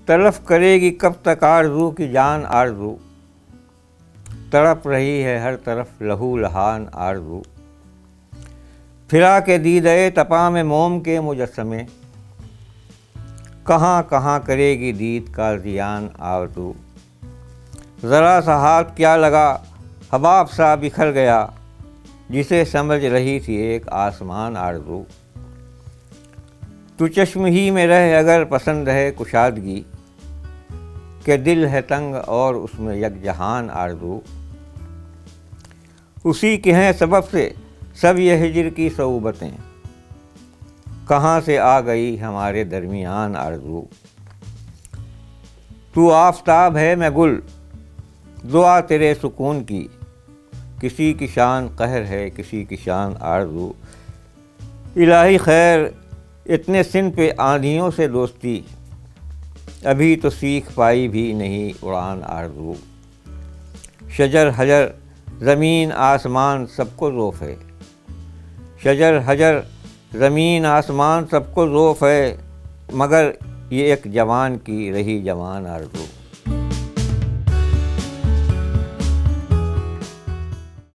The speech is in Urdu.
تلف کرے گی کب تک آرزو کی جان آرزو، تڑپ رہی ہے ہر طرف لہو لہان آرزو، پھرا کے دیدے تپا میں موم کے مجسمے، کہاں کہاں کرے گی دید کا زیان آرزو، ذرا سا ہاتھ کیا لگا حباب سا بکھر گیا، جسے سمجھ رہی تھی ایک آسمان آرزو، تو چشم ہی میں رہ اگر پسند ہے کشادگی، کہ دل ہے تنگ اور اس میں یک جہان آرزو، اسی کے ہیں سبب سے سب یہ ہجر کی صعوبتیں، کہاں سے آ گئی ہمارے درمیان آرزو، تو آفتاب ہے میں گل دعا تیرے سکون کی، کسی کی شان قہر ہے کسی کی شان آرزو، الہی خیر اتنے سن پہ آندھیوں سے دوستی، ابھی تو سیکھ پائی بھی نہیں اڑان آرزو، شجر حجر زمین آسمان سب کو ذوف ہے، شجر حجر زمین آسمان سب کو ذوف ہے، مگر یہ ایک جوان کی رہی جوان آرزو۔